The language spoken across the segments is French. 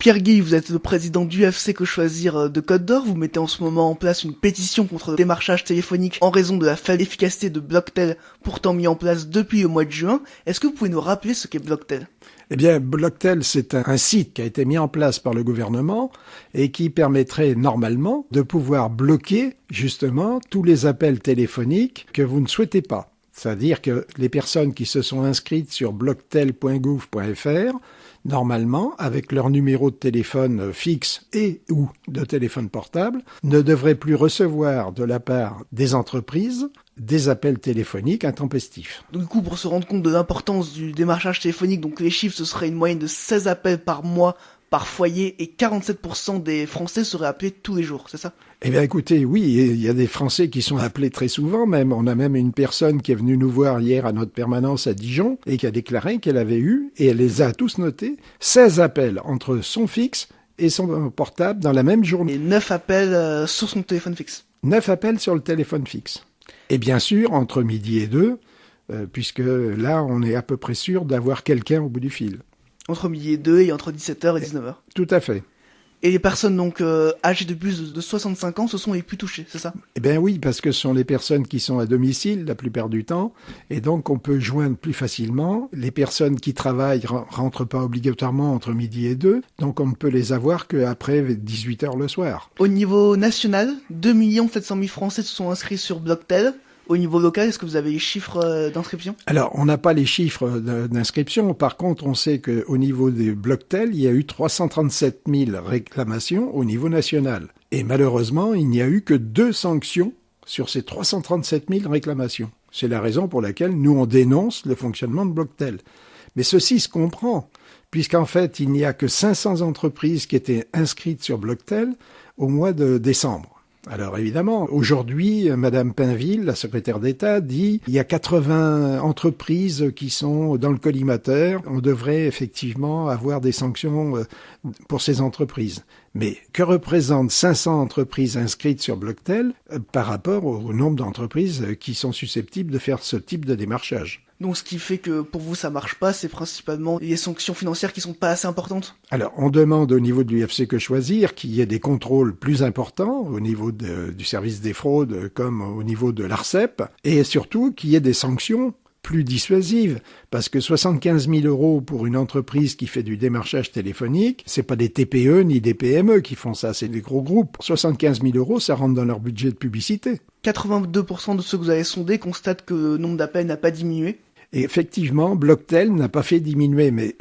Pierre Guy, vous êtes le président d'UFC Que Choisir de Côte d'Or. Vous mettez en ce moment en place une pétition contre le démarchage téléphonique en raison de la faible efficacité de Blocktel, pourtant mis en place depuis le mois de juin. Est-ce que vous pouvez nous rappeler ce qu'est Blocktel ? Eh bien, Blocktel, c'est un site qui a été mis en place par le gouvernement et qui permettrait normalement de pouvoir bloquer justement tous les appels téléphoniques que vous ne souhaitez pas. C'est-à-dire que les personnes qui se sont inscrites sur blocktel.gouv.fr, normalement, avec leur numéro de téléphone fixe et ou de téléphone portable, ne devraient plus recevoir de la part des entreprises des appels téléphoniques intempestifs. Donc, du coup, pour se rendre compte de l'importance du démarchage téléphonique, donc les chiffres, ce serait une moyenne de 16 appels par mois par foyer et 47% des Français seraient appelés tous les jours, c'est ça ? Eh bien écoutez, oui, il y a des Français qui sont appelés très souvent même. On a même une personne qui est venue nous voir hier à notre permanence à Dijon et qui a déclaré qu'elle avait eu, et elle les a tous notés, 16 appels entre son fixe et son portable dans la même journée. Et 9 appels sur son téléphone fixe. 9 appels sur le téléphone fixe. Et bien sûr, entre midi et 2, puisque là, on est à peu près sûr d'avoir quelqu'un au bout du fil. Entre midi et 2 et entre 17h et 19h. Tout à fait. Et les personnes donc âgées de plus de 65 ans, ce sont les plus touchées, c'est ça ? Eh bien oui, parce que ce sont les personnes qui sont à domicile la plupart du temps, et donc on peut joindre plus facilement. Les personnes qui travaillent rentrent pas obligatoirement entre midi et 2, donc on ne peut les avoir qu'après 18h le soir. Au niveau national, 2 700 000 Français se sont inscrits sur Blocktel. Au niveau local, est-ce que vous avez les chiffres d'inscription ? Alors, on n'a pas les chiffres d'inscription. Par contre, on sait qu'au niveau des Blocktel, il y a eu 337 000 réclamations au niveau national. Et malheureusement, il n'y a eu que 2 sanctions sur ces 337 000 réclamations. C'est la raison pour laquelle nous, on dénonce le fonctionnement de Blocktel. Mais ceci se comprend, puisqu'en fait, il n'y a que 500 entreprises qui étaient inscrites sur Blocktel au mois de décembre. Alors évidemment, aujourd'hui, Madame Pinville, la secrétaire d'État, dit il y a 80 entreprises qui sont dans le collimateur. On devrait effectivement avoir des sanctions pour ces entreprises. Mais que représentent 500 entreprises inscrites sur Blocktel par rapport au nombre d'entreprises qui sont susceptibles de faire ce type de démarchage ? Donc ce qui fait que pour vous ça marche pas, c'est principalement les sanctions financières qui sont pas assez importantes ? Alors on demande au niveau de l'UFC Que Choisir qu'il y ait des contrôles plus importants au niveau du service des fraudes comme au niveau de l'ARCEP, et surtout qu'il y ait des sanctions plus dissuasives, parce que 75 000 € pour une entreprise qui fait du démarchage téléphonique, c'est pas des TPE ni des PME qui font ça, c'est des gros groupes. 75 000 €, ça rentre dans leur budget de publicité. 82% de ceux que vous avez sondés constatent que le nombre d'appels n'a pas diminué. Et effectivement, Blocktel n'a pas fait diminuer, mais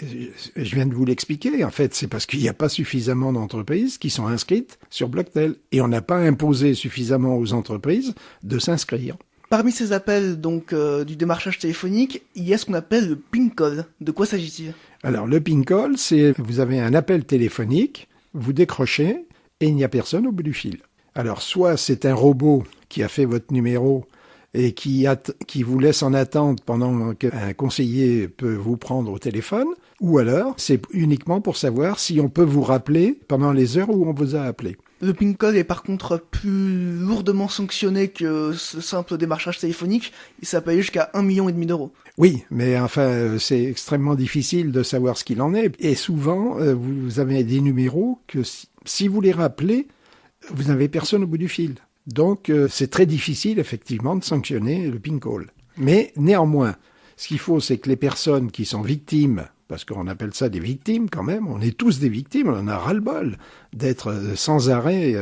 je viens de vous l'expliquer. En fait, c'est parce qu'il n'y a pas suffisamment d'entreprises qui sont inscrites sur Blocktel. Et on n'a pas imposé suffisamment aux entreprises de s'inscrire. Parmi ces appels donc du démarchage téléphonique, il y a ce qu'on appelle le ping call. De quoi s'agit-il ? Alors, le ping call, c'est vous avez un appel téléphonique, vous décrochez et il n'y a personne au bout du fil. Alors, soit c'est un robot qui a fait votre numéro et qui vous laisse en attente pendant qu'un conseiller peut vous prendre au téléphone, ou alors c'est uniquement pour savoir si on peut vous rappeler pendant les heures où on vous a appelé. Le ping call est par contre plus lourdement sanctionné que ce simple démarchage téléphonique, et ça peut aller jusqu'à 1,5 million d'euros. Oui, mais enfin, c'est extrêmement difficile de savoir ce qu'il en est, et souvent, vous avez des numéros que si vous les rappelez, vous n'avez personne au bout du fil. Donc, c'est très difficile, effectivement, de sanctionner le ping call. Mais néanmoins, ce qu'il faut, c'est que les personnes qui sont victimes, parce qu'on appelle ça des victimes quand même, on est tous des victimes, on en a ras-le-bol d'être sans arrêt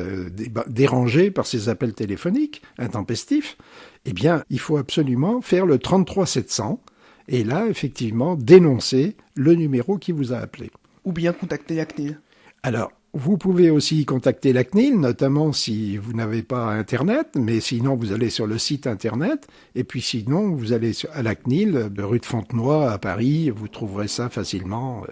dérangés par ces appels téléphoniques intempestifs, eh bien, il faut absolument faire le 33 700 et là, effectivement, dénoncer le numéro qui vous a appelé. Ou bien contacter la CNIL. Alors, vous pouvez aussi contacter la CNIL, notamment si vous n'avez pas Internet, mais sinon vous allez sur le site Internet, et puis sinon vous allez à la CNIL, rue de Fontenoy à Paris, vous trouverez ça facilement.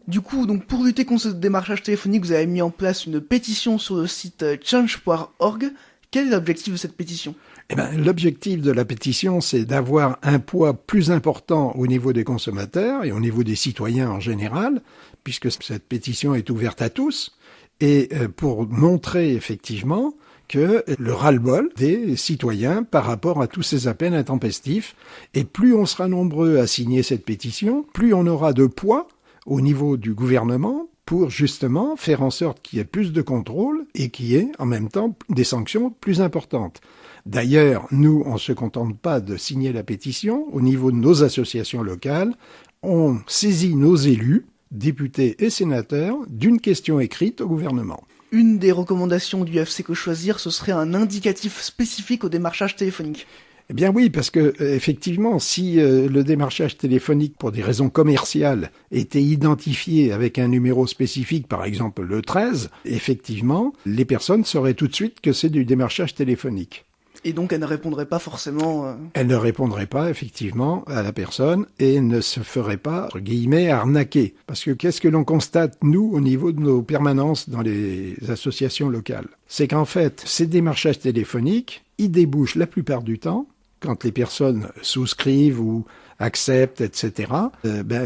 Du coup, donc pour lutter contre ce démarchage téléphonique, vous avez mis en place une pétition sur le site change.org. Quel est l'objectif de cette pétition ? Eh ben, l'objectif de la pétition, c'est d'avoir un poids plus important au niveau des consommateurs et au niveau des citoyens en général, puisque cette pétition est ouverte à tous, et pour montrer effectivement que le ras-le-bol des citoyens par rapport à tous ces appels intempestifs, et plus on sera nombreux à signer cette pétition, plus on aura de poids au niveau du gouvernement pour justement faire en sorte qu'il y ait plus de contrôle et qu'il y ait en même temps des sanctions plus importantes. D'ailleurs, nous, on ne se contente pas de signer la pétition. Au niveau de nos associations locales, on saisit nos élus, députés et sénateurs, d'une question écrite au gouvernement. Une des recommandations du UFC Que Choisir, ce serait un indicatif spécifique au démarchage téléphonique. Eh bien oui, parce que effectivement, si le démarchage téléphonique pour des raisons commerciales était identifié avec un numéro spécifique, par exemple le 13, effectivement, les personnes sauraient tout de suite que c'est du démarchage téléphonique. Et donc elle ne répondrait pas forcément... Elle ne répondrait pas effectivement à la personne et ne se ferait pas, entre guillemets, arnaquer. Parce que qu'est-ce que l'on constate, nous, au niveau de nos permanences dans les associations locales? C'est qu'en fait, ces démarchages téléphoniques, ils débouchent la plupart du temps, quand les personnes souscrivent ou acceptent, etc.,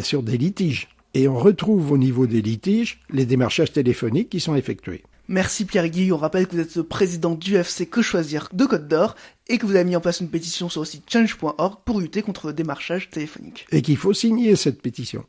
sur des litiges. Et on retrouve au niveau des litiges les démarchages téléphoniques qui sont effectués. Merci Pierre Guy, on rappelle que vous êtes le président du UFC Que Choisir de Côte d'Or et que vous avez mis en place une pétition sur le site change.org pour lutter contre le démarchage téléphonique. Et qu'il faut signer cette pétition.